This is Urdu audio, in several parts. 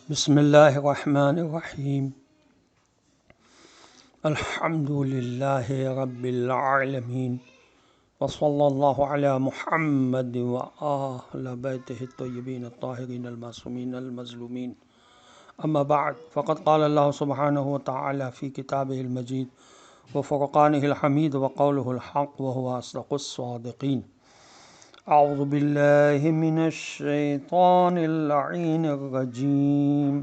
بسم اللہ الرحمن الرحیم الحمد للہ رب العالمین وصلی اللہ علی محمد وآل بیتہ الطیبین الطاہرین المعصومین المظلومین اما بعد فقد قال اللہ سبحانہ وتعالی فی کتابہ المجید وفرقانہ الحمید وقولہ الحق وهو اصدق الصادقین اعوذ باللہ من الشیطان اللعین الرجیم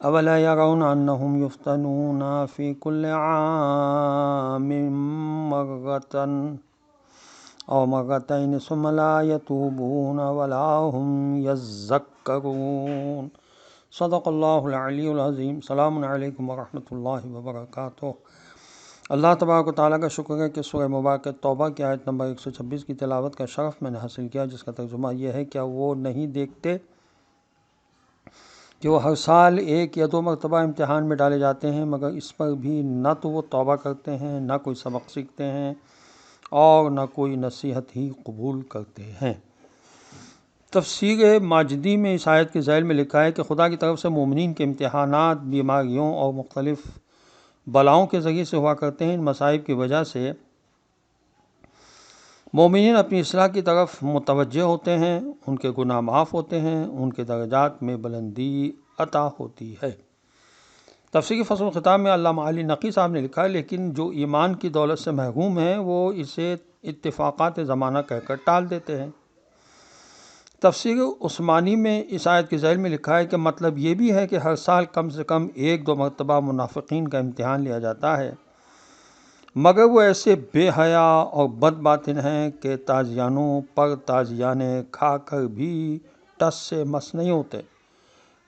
اولا يرون انہم یفتنون فی کل عام مرۃ او مرتین ثم لا یتوبون ولا هم یذکرون صدق اللہ العلی العظیم۔ السلام علیکم ورحمۃ اللہ وبرکاتہ۔ اللہ تبارک و تعالیٰ کا شکر ہے کہ سورہ مبارکہ توبہ کی آیت نمبر 126 کی تلاوت کا شرف میں نے حاصل کیا، جس کا ترجمہ یہ ہے کہ وہ نہیں دیکھتے کہ وہ ہر سال ایک یا دو مرتبہ امتحان میں ڈالے جاتے ہیں، مگر اس پر بھی نہ تو وہ توبہ کرتے ہیں، نہ کوئی سبق سیکھتے ہیں اور نہ کوئی نصیحت ہی قبول کرتے ہیں۔ تفسیر ماجدی میں اس آیت کے ذیل میں لکھا ہے کہ خدا کی طرف سے مومنین کے امتحانات بیماریوں اور مختلف بلاؤں کے ذریعے سے ہوا کرتے ہیں۔ ان مصائب کی وجہ سے مومنین اپنی اصلاح کی طرف متوجہ ہوتے ہیں، ان کے گناہ معاف ہوتے ہیں، ان کے درجات میں بلندی عطا ہوتی ہے۔ تفسیر فصل الخطاب میں علامہ علی نقی صاحب نے لکھا ہے، لیکن جو ایمان کی دولت سے محروم ہیں وہ اسے اتفاقات زمانہ کہہ کر ٹال دیتے ہیں۔ تفسیر عثمانی میں اس آیت کے ذیل میں لکھا ہے کہ مطلب یہ بھی ہے کہ ہر سال کم سے کم ایک دو مرتبہ منافقین کا امتحان لیا جاتا ہے، مگر وہ ایسے بے حیا اور بد باطن ہیں کہ تازیانوں پر تازیانے کھا کر بھی ٹس سے مس نہیں ہوتے،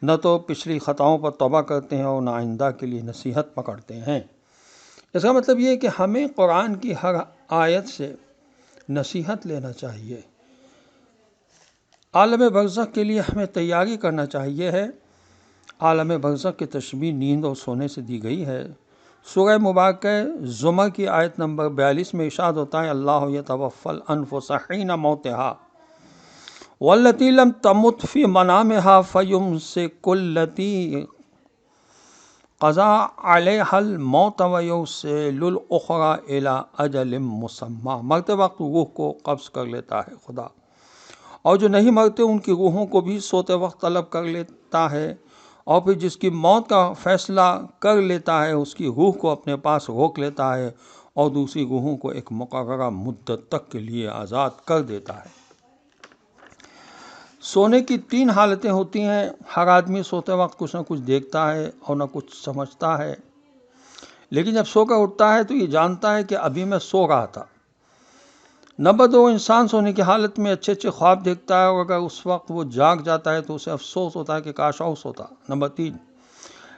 نہ تو پچھلی خطاؤں پر توبہ کرتے ہیں اور نہ آئندہ کے لیے نصیحت پکڑتے ہیں۔ اس کا مطلب یہ ہے کہ ہمیں قرآن کی ہر آیت سے نصیحت لینا چاہیے۔ عالم برزخ کے لیے ہمیں تیاری کرنا چاہیے ہے۔ عالم برزخ کی تشبیہ نیند اور سونے سے دی گئی ہے۔ سورہ مبارکہ زمر کی آیت نمبر 42 میں ارشاد ہوتا ہے، اللہ یتوفی الانفس حین موتہا واللتی لم تمت فی منامہا فیمسک التی قضا علیہا الموت ویرسل الاخری الی اجل مسمی۔ مرتے وقت روح کو قبض کر لیتا ہے خدا، اور جو نہیں مرتے ان کی روحوں کو بھی سوتے وقت طلب کر لیتا ہے، اور پھر جس کی موت کا فیصلہ کر لیتا ہے اس کی روح کو اپنے پاس روک لیتا ہے اور دوسری روحوں کو ایک مقررہ مدت تک کے لیے آزاد کر دیتا ہے۔ سونے کی 3 حالتیں ہوتی ہیں۔ ہر آدمی سوتے وقت کچھ نہ کچھ دیکھتا ہے اور نہ کچھ سمجھتا ہے، لیکن جب سو کر اٹھتا ہے تو یہ جانتا ہے کہ ابھی میں سو رہا تھا۔ نمبر 2، انسان سونے کی حالت میں اچھے اچھے خواب دیکھتا ہے، اور اگر اس وقت وہ جاگ جاتا ہے تو اسے افسوس ہوتا ہے کہ کاش اور سوتا۔ نمبر 3،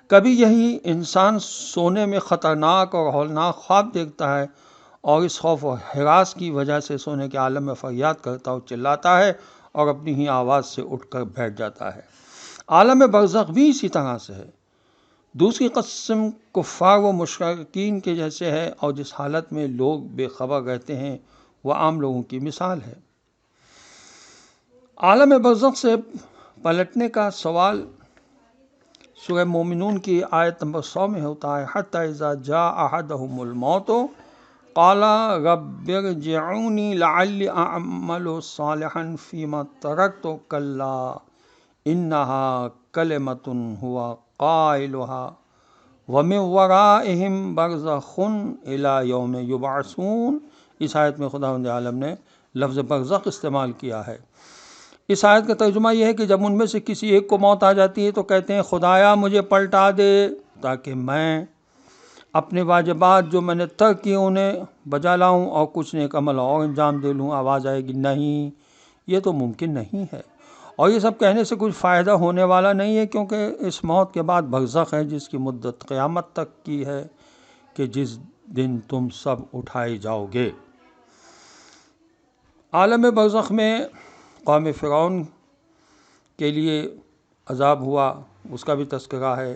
کبھی یہی انسان سونے میں خطرناک اور ہولناک خواب دیکھتا ہے اور اس خوف و ہراس کی وجہ سے سونے کے عالم میں فریاد کرتا اور چلاتا ہے اور اپنی ہی آواز سے اٹھ کر بیٹھ جاتا ہے۔ عالم برزخ بھی اسی طرح سے ہے۔ دوسری قسم کفار و مشرکین کے جیسے ہے، اور جس حالت میں لوگ بے خبر رہتے ہیں وہ عام لوگوں کی مثال ہے۔ عالم برزخ سے پلٹنے کا سوال سورہ مومنون کی آیت نمبر 100 میں ہوتا ہے، حتی اذا جاء احدهم الموت قال رب ارجعونی لعلی اعمل صالحا فیما ترکت کلا انها کلمۃ هو قائلها ومن ورائهم برزخ الی یوم یبعثون۔ اس آیت میں خداوند عالم نے لفظ برزخ استعمال کیا ہے۔ اس آیت کا ترجمہ یہ ہے کہ جب ان میں سے کسی ایک کو موت آ جاتی ہے تو کہتے ہیں، خدایا مجھے پلٹا دے تاکہ میں اپنے واجبات جو میں نے ترک کیے انہیں بجا لاؤں اور کچھ نیک عمل اور انجام دے لوں۔ آواز آئے گی، نہیں، یہ تو ممکن نہیں ہے، اور یہ سب کہنے سے کچھ فائدہ ہونے والا نہیں ہے، کیونکہ اس موت کے بعد برزخ ہے جس کی مدت قیامت تک کی ہے، کہ جس دن تم سب اٹھائے جاؤ گے۔ عالم برزخ میں قوم فرعون کے لیے عذاب ہوا، اس کا بھی تذکرہ ہے۔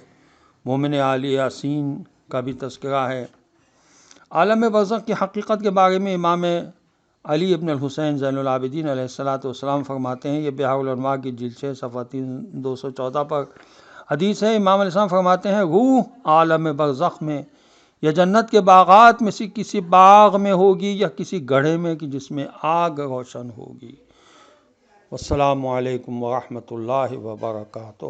مومن آل یاسین کا بھی تذکرہ ہے۔ عالم برزخ کی حقیقت کے بارے میں امام علی ابن الحسین زین العابدین علیہ السلام فرماتے ہیں، یہ بحار الانوار کی جلد 6 صفحہ 214 پر حدیث ہے، امام علیہ السلام فرماتے ہیں روح عالم برزخ میں یا جنت کے باغات میں سے کسی باغ میں ہوگی یا کسی گڑھے میں کہ جس میں آگ روشن ہوگی۔ والسلام علیکم ورحمۃ اللہ وبرکاتہ۔